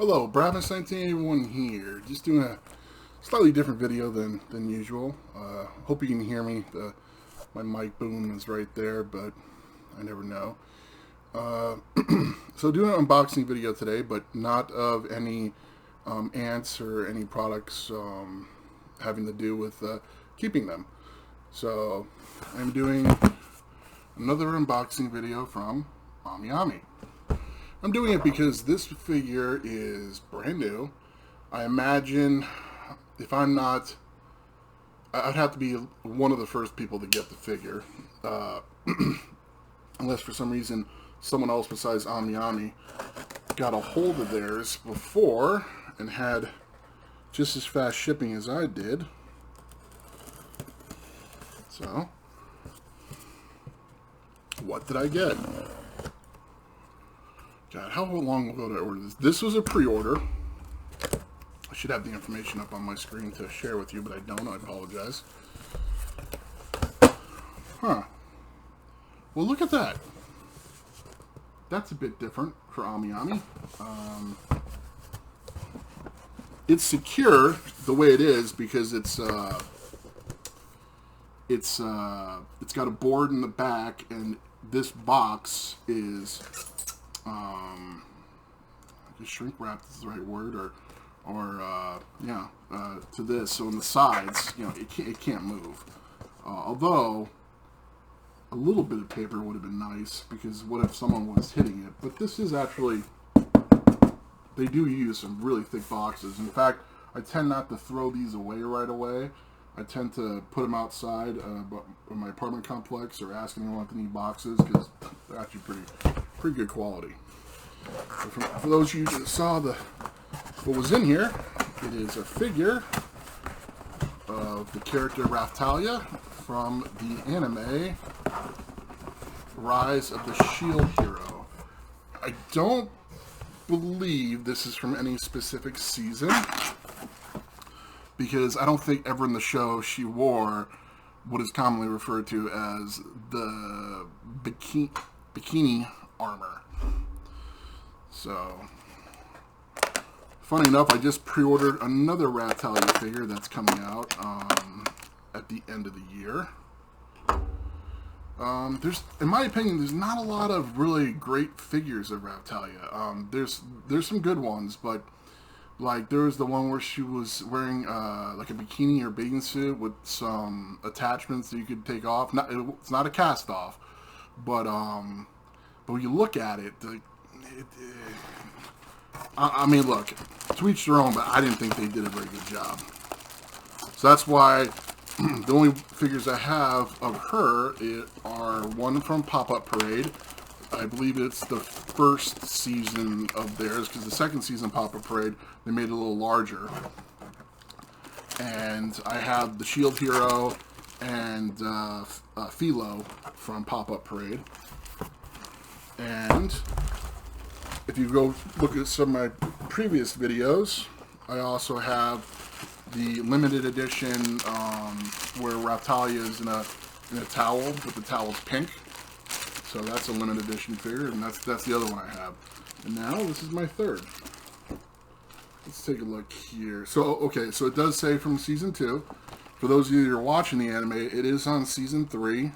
Hello, Bravis1981 here. Just doing a slightly different video than usual. Hope you can hear me. My mic boom is right there, but I never know. So doing an unboxing video today, but not of any ants or any products having to do with keeping them. So I'm doing another unboxing video from AmiAmi. I'm doing it because this figure is brand new. I imagine if I'm not, I'd have to be one of the first people to get the figure. Unless for some reason someone else besides AmiAmi got a hold of theirs before and had just as fast shipping as I did. So, what did I get? God, how long ago did I order this? This was a pre-order. I should have the information up on my screen to share with you, but I don't. I apologize. Huh. Well, look at that. That's a bit different for AmiAmi. It's secure the way it is because it's got a board in the back, and this box is shrink wrapped is the right word, to this. So on the sides, you know, it can't move. Although a little bit of paper would have been nice, because what if someone was hitting it? But this is actually, they do use some really thick boxes. In fact, I tend not to throw these away right away. I tend to put them outside in my apartment complex, or ask anyone if they need boxes, because they're actually pretty good quality. So for those of you that saw what was in here, it is a figure of the character Raphtalia from the anime Rise of the Shield Hero. I don't believe this is from any specific season, because I don't think ever in the show she wore what is commonly referred to as the bikini armor. So, funny enough, I just pre-ordered another Raphtalia figure that's coming out at the end of the year. In my opinion, there's not a lot of really great figures of Raphtalia. There's some good ones, but like there was the one where she was wearing like a bikini or bathing suit with some attachments that you could take off. It's not a cast off, but when you look at it, I mean, look, to each their own, but I didn't think they did a very good job. So that's why the only figures I have of her are one from Pop-Up Parade. I believe it's the first season of theirs, because the second season of Pop-Up Parade, they made it a little larger. And I have the Shield Hero and Philo from Pop-Up Parade. And if you go look at some of my previous videos, I also have the limited edition where Raphtalia is in a towel, but the towel's pink. So that's a limited edition figure, and that's the other one I have. And now this is my third. Let's take a look here. So okay, so it does say from season 2. For those of you that are watching the anime, it is on season 3.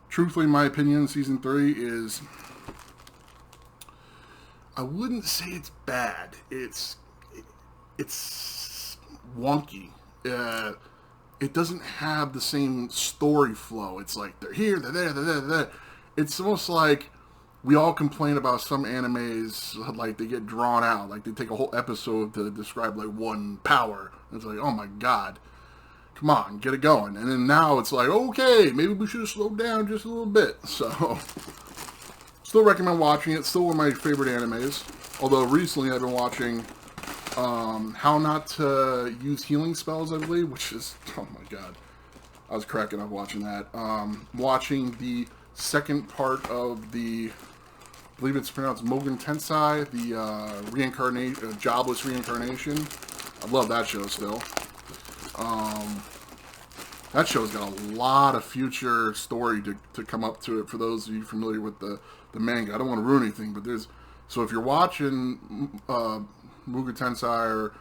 Truthfully, in my opinion, season 3 is, I wouldn't say it's bad. It's wonky. It doesn't have the same story flow. It's like they're here, they're there, they're there, they're there. It's almost like we all complain about some animes, like they get drawn out, like they take a whole episode to describe like one power. It's like, oh my god, come on, get it going. And then now it's like, okay, maybe we should have slowed down just a little bit. So, still recommend watching it. Still one of my favorite animes. Although recently I've been watching How Not to Use Healing Spells, I believe, which is, oh my god, I was cracking up watching that. Watching the second part of the, I believe it's pronounced Mugen Tensei, the jobless reincarnation. I love that show still. That show's got a lot of future story to come up to it for those of you familiar with the manga. I don't want to ruin anything, but there's So if you're watching Mugen Tensei or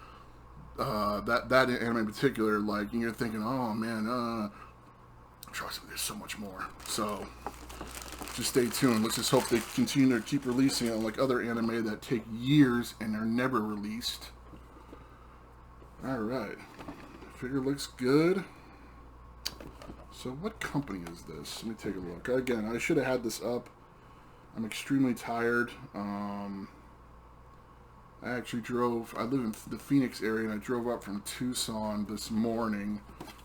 that anime in particular, like, and you're thinking, oh man, trust me, there's so much more. So just stay tuned. Let's just hope they continue to keep releasing it, like other anime that take years and are never released. Alright. Figure looks good. So what company is this? Let me take a look. Again, I should have had this up. I'm extremely tired. I actually I live in the Phoenix area, and I drove up from Tucson this morning.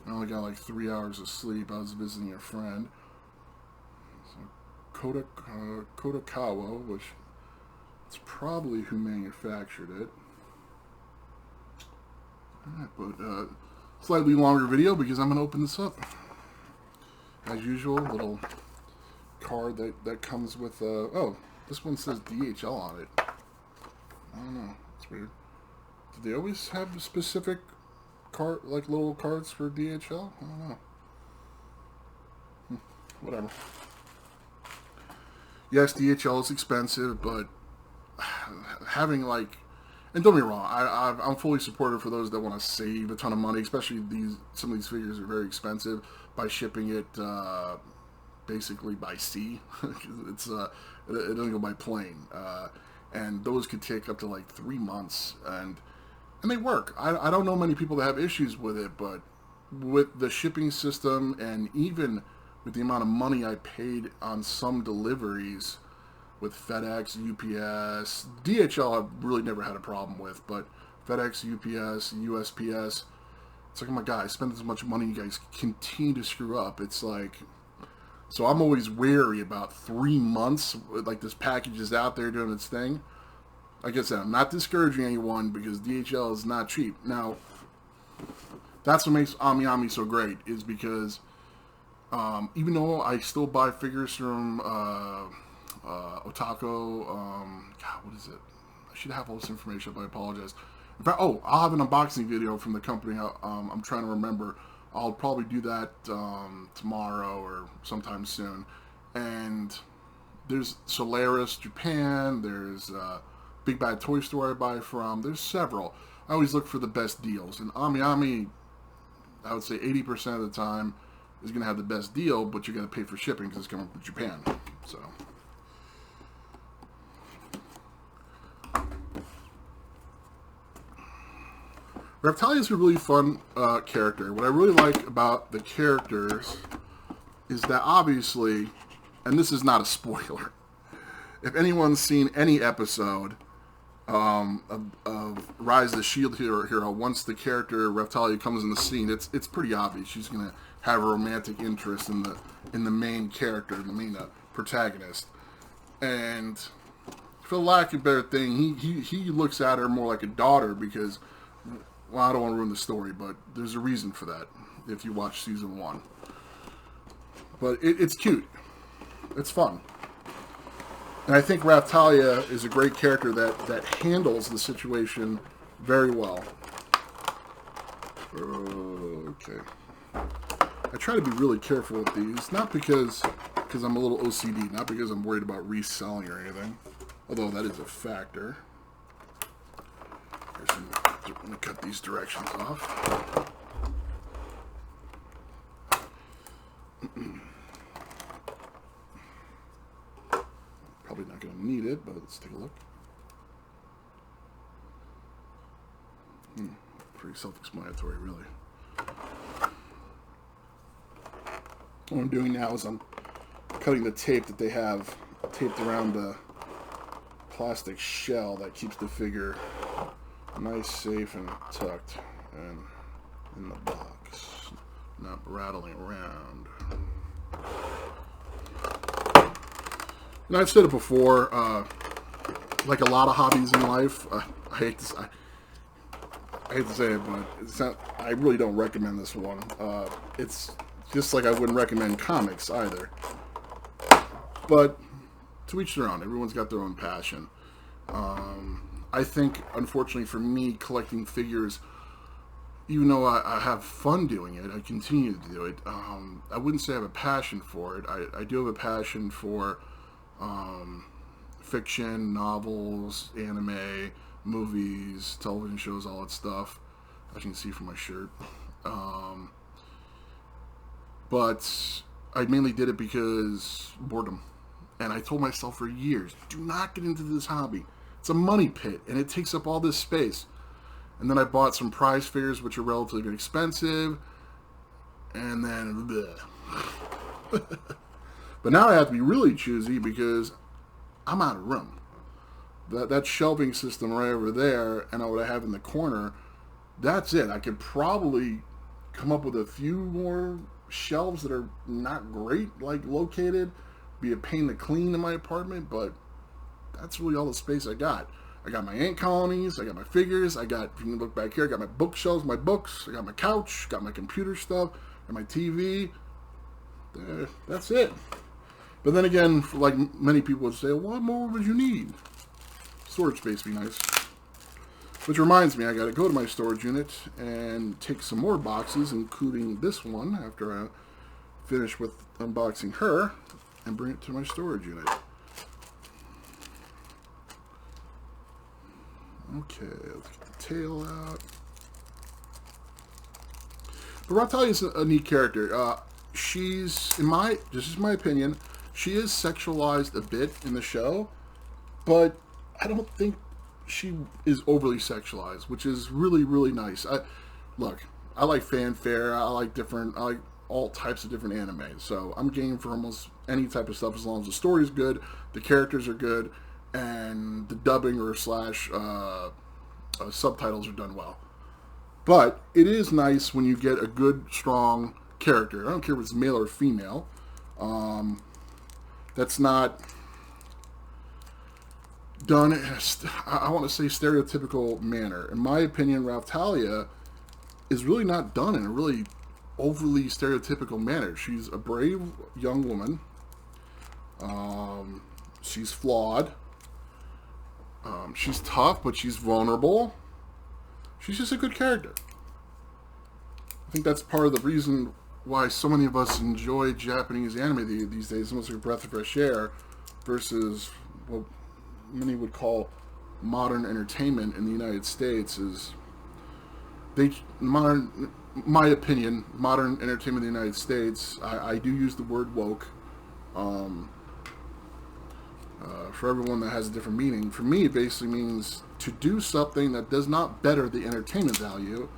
I only got like 3 hours of sleep. I was visiting a friend. So, Kodakawa, which it's probably who manufactured it. Alright, but slightly longer video because I'm going to open this up. As usual, little card that comes with, oh, this one says DHL on it. I don't know. It's weird. Do they always have the specific card, like little cards for DHL? I don't know. Whatever. Yes, DHL is expensive, but having like, and don't be wrong, I'm fully supportive for those that want to save a ton of money, especially some of these figures are very expensive, by shipping it basically by sea. It doesn't go by plane. And those could take up to like 3 months, and they work. I don't know many people that have issues with it, but with the shipping system and even with the amount of money I paid on some deliveries with FedEx, UPS, DHL I've really never had a problem with, but FedEx, UPS, USPS, it's like, oh my God, I spent this much money, you guys continue to screw up. It's like, so I'm always wary about 3 months, like this package is out there doing its thing. Like I said, I'm not discouraging anyone because DHL is not cheap. Now, that's what makes AmiAmi so great, is because even though I still buy figures from Otako, God, what is it? I should have all this information, but I apologize. In fact, I'll have an unboxing video from the company. I'm trying to remember. I'll probably do that tomorrow or sometime soon. And there's Solaris Japan, there's Big Bad Toy Store I buy from, there's several. I always look for the best deals. And AmiAmi, I would say 80% of the time, is going to have the best deal, but you're going to pay for shipping because it's coming from Japan. So, Raphtalia is a really fun character. What I really like about the characters is that obviously, and this is not a spoiler, if anyone's seen any episode of Rise of the Shield Hero, once the character Raphtalia comes in the scene, it's pretty obvious she's going to have a romantic interest in the main character, the main protagonist. And for lack of a better thing, he looks at her more like a daughter because, well, I don't want to ruin the story, but there's a reason for that if you watch season 1. But it's cute. It's fun. And I think Raphtalia is a great character that handles the situation very well. Okay. I try to be really careful with these, not because I'm a little OCD, not because I'm worried about reselling or anything, although that is a factor. I'm going to cut these directions off. Probably not going to need it, but let's take a look. Pretty self-explanatory, really. What I'm doing now is I'm cutting the tape that they have taped around the plastic shell that keeps the figure nice, safe, and tucked and in the box, not rattling around. And I've said it before, like a lot of hobbies in life, I hate to say it, but it's not, I really don't recommend this one. It's just like I wouldn't recommend comics either. But to each their own. Everyone's got their own passion. I think, unfortunately for me, collecting figures, even though I have fun doing it, I continue to do it. I wouldn't say I have a passion for it. I do have a passion for fiction, novels, anime, movies, television shows, all that stuff. As you can see from my shirt. But I mainly did it because boredom. And I told myself for years, do not get into this hobby. It's a money pit, and it takes up all this space. And then I bought some prize figures, which are relatively expensive. And then, bleh. But now I have to be really choosy because I'm out of room. That shelving system right over there, and what I have in the corner, that's it. I could probably come up with a few more shelves that are not great, like located, be a pain to clean in my apartment, but that's really all the space I got. I got my ant colonies, I got my figures, I got, if you can look back here, I got my bookshelves, my books, I got my couch, got my computer stuff, and my TV. That's it. But then again, like many people would say, what more would you need? Storage space would be nice. Which reminds me, I gotta go to my storage unit and take some more boxes, including this one, after I finish with unboxing her, and bring it to my storage unit. Okay, let's get the tail out. But Raphtalia is a neat character. She's, this is my opinion, she is sexualized a bit in the show, but I don't think she is overly sexualized, which is really, really nice. Look, I like fanfare, I like all types of different anime, so I'm game for almost any type of stuff as long as the story's good, the characters are good, and the dubbing or slash subtitles are done well. But it is nice when you get a good, strong character. I don't care if it's male or female. That's not done in I want to say stereotypical manner. In my opinion, Raphtalia is really not done in a really overly stereotypical manner. She's a brave young woman. She's flawed. She's tough, but she's vulnerable. She's just a good character. I think that's part of the reason why so many of us enjoy Japanese anime these days. It's almost like a breath of fresh air versus what many would call modern entertainment in the United States. My opinion, modern entertainment in the United States, I do use the word woke. For everyone that has a different meaning. For me, it basically means to do something that does not better the entertainment value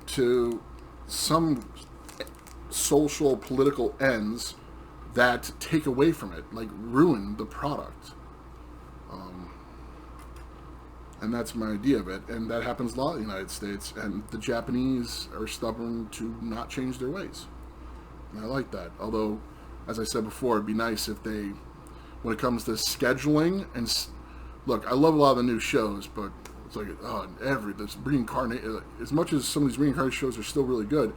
to some social, political ends that take away from it, like ruin the product. And that's my idea of it. And that happens a lot in the United States. And the Japanese are stubborn to not change their ways. And I like that. Although, as I said before, it'd be nice if they, when it comes to scheduling, and look, I love a lot of the new shows, but it's like, this reincarnate, as much as some of these reincarnation shows are still really good,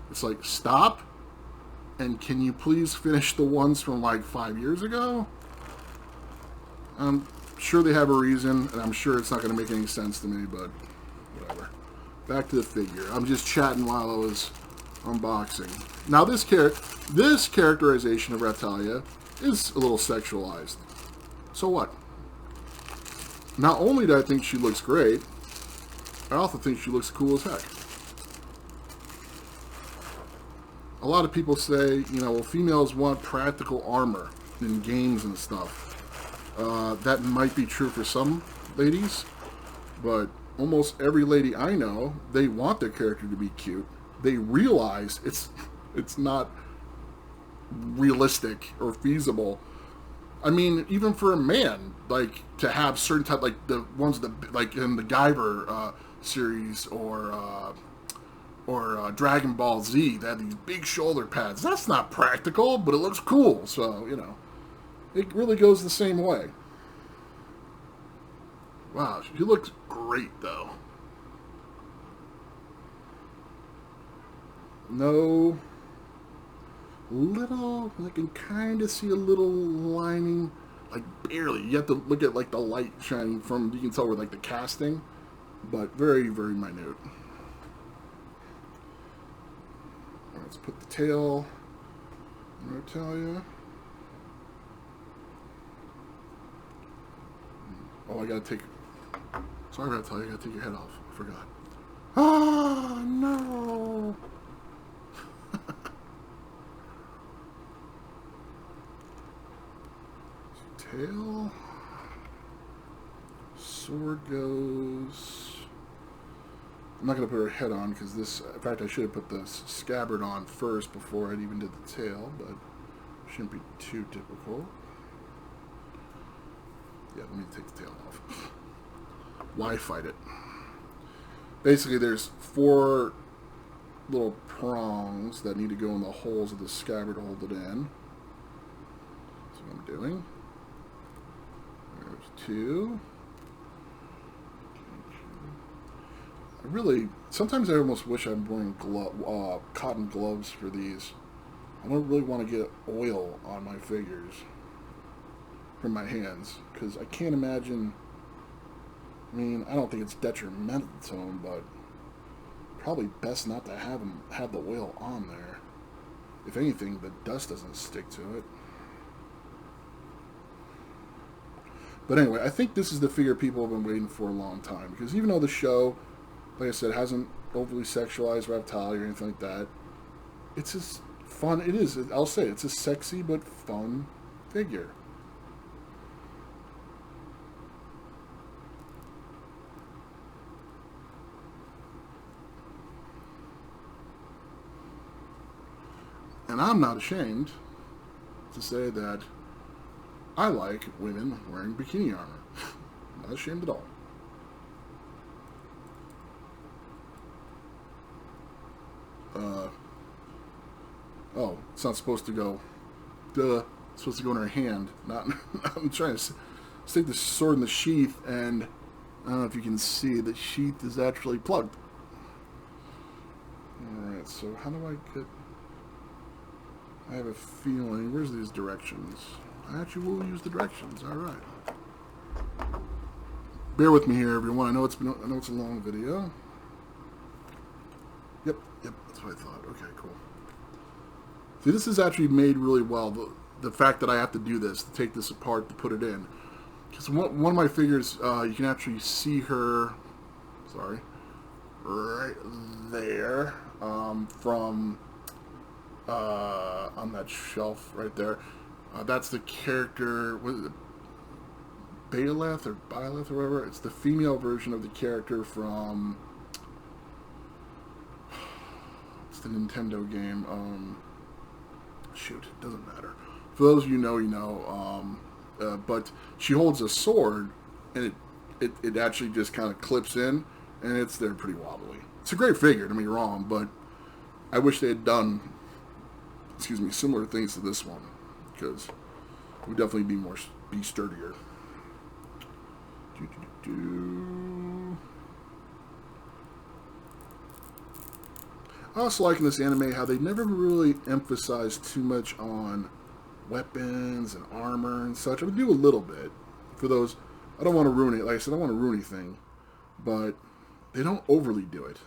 it's like, stop, and can you please finish the ones from like 5 years ago? I'm sure they have a reason, and I'm sure it's not going to make any sense to me, but whatever. Back to the figure. I'm just chatting while I was unboxing. Now this characterization of Raphtalia is a little sexualized. So what? Not only do I think she looks great, I also think she looks cool as heck. A lot of people say, well, females want practical armor in games and stuff. That might be true for some ladies, but almost every lady I know, they want their character to be cute. They realize it's not realistic or feasible. I mean, even for a man, like to have certain type, like the ones that, like in the Guyver series or Dragon Ball Z, they had these big shoulder pads. That's not practical, but it looks cool. So it really goes the same way. Wow, she looks great though. No. Little, I can kind of see a little lining, like barely. You have to look at like the light shining from, you can tell with like the casting, but very, very minute. Let's put the tail on Raphtalia. Oh, I gotta take... Sorry, Raphtalia, I gotta take your head off. I forgot. Ah, no! Tail. Sword goes... I'm not going to put her head on because this... In fact, I should have put the scabbard on first before I even did the tail, but shouldn't be too typical. Yeah, let me take the tail off. Why fight it? Basically, there's 4 little prongs that need to go in the holes of the scabbard to hold it in. That's what I'm doing. There's 2. Sometimes I almost wish I'm wearing cotton gloves for these. I don't really want to get oil on my figures from my hands, because I can't imagine, I mean, I don't think it's detrimental to them, but probably best not to have the oil on there. If anything, the dust doesn't stick to it. But anyway, I think this is the figure people have been waiting for a long time, because even though the show, like I said, hasn't overly sexualized Raphtalia or anything like that, it's just fun. It is, I'll say, it's a sexy but fun figure. And I'm not ashamed to say that I like women wearing bikini armor. I'm not ashamed at all. Oh, it's not supposed to go. Duh. It's supposed to go in her hand. Not. I'm trying to stick the sword in the sheath, and I don't know if you can see, the sheath is actually plugged. Alright, so how do I get... I have a feeling... Where's these directions? I actually will use the directions. Alright. Bear with me here, everyone. I know it's a long video. Yep, that's what I thought. Okay, cool. See, this is actually made really well. The fact that I have to do this, to take this apart, to put it in. Because one of my figures, you can actually see her, sorry, right there, from, on that shelf right there. That's the character, what is it, Byleth or whatever. It's the female version of the character from, it's the Nintendo game, shoot, it doesn't matter. For those of you know, you know. But she holds a sword, and it actually just kind of clips in, and it's there pretty wobbly. It's a great figure, don't get me wrong, but I wish they had done, similar things to this one, because it would definitely be sturdier. I also like in this anime how they never really emphasize too much on weapons and armor and such. I would do a little bit for those. I don't want to ruin it. Like I said, I don't want to ruin anything, but they don't overly do it.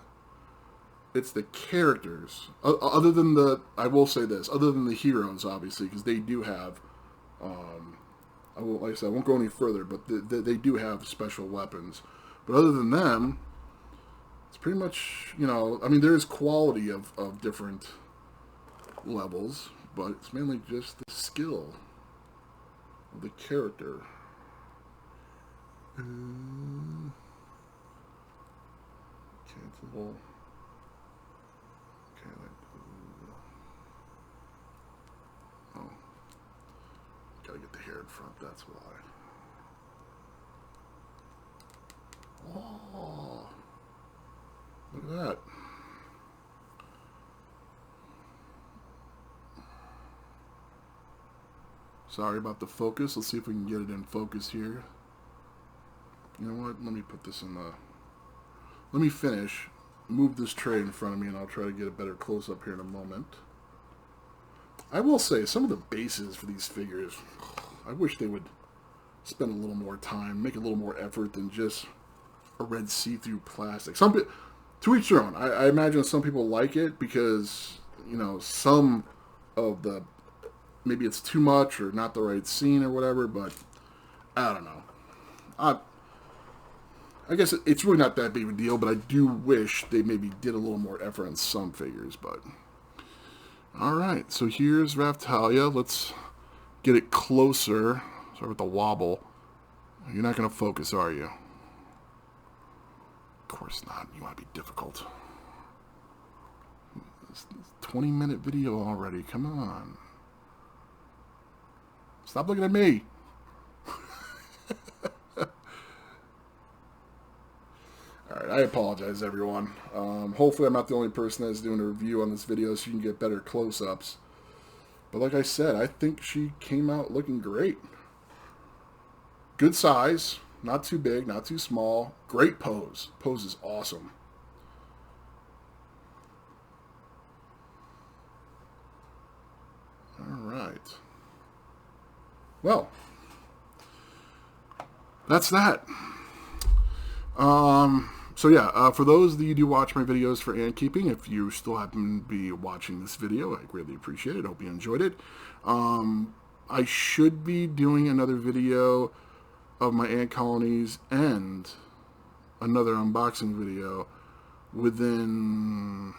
It's the characters. Other than the, I will say this, other than the heroes, obviously, because they do have, like I said, I won't go any further, but they do have special weapons. But other than them, it's pretty much, you know, I mean, there is quality of different levels, but it's mainly just the skill of the character. Okay, it's a little... Okay, oh. Gotta get the hair in front, that's why. Oh, look at that. Sorry about the focus. Let's see if we can get it in focus here. You know what? Let me put this in the... Let me finish. Move this tray in front of me, and I'll try to get a better close-up here in a moment. I will say, some of the bases for these figures, I wish they would spend a little more time, make a little more effort than just a red see-through plastic. To each their own. I imagine some people like it because, you know, some of the... Maybe it's too much or not the right scene or whatever, but I don't know. I guess it's really not that big of a deal, but I do wish they maybe did a little more effort on some figures. But all right, so here's Raphtalia. Let's get it closer. Sorry with the wobble. You're not going to focus, are you? Of course not. You want to be difficult. 20-minute video already. Come on. Stop looking at me. Alright, I apologize, everyone. Hopefully I'm not the only person that's doing a review on this video so you can get better close-ups. But like I said, I think she came out looking great. Good size. Not too big, not too small. Great pose. Pose is awesome. Alright. Well, that's that. So yeah, for those that you do watch my videos for ant keeping, if you still happen to be watching this video, I greatly appreciate it. Hope you enjoyed it. I should be doing another video of my ant colonies and another unboxing video within,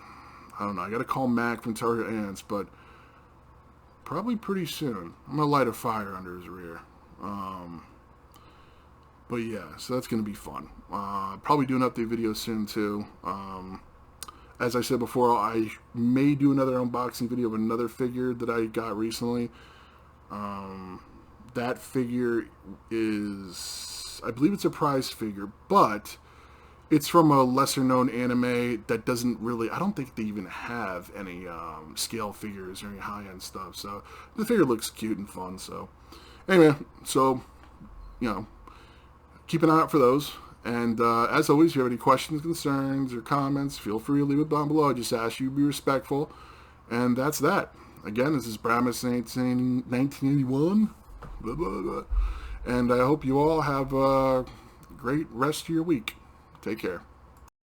I don't know, I gotta call Mac from Target Ants, but probably pretty soon. I'm gonna light a fire under his rear. But yeah, so that's going to be fun. Probably do an update video soon too. As I said before, I may do another unboxing video of another figure that I got recently. That figure is, I believe it's a prize figure, but it's from a lesser known anime that doesn't really, I don't think they even have any scale figures or any high-end stuff. So the figure looks cute and fun. So anyway, so, you know, keep an eye out for those. And as always, if you have any questions, concerns, or comments, feel free to leave it down below. I just ask you to be respectful. And that's that. Again, this is Bramus 1981. Blah, blah, blah. And I hope you all have a great rest of your week. Take care.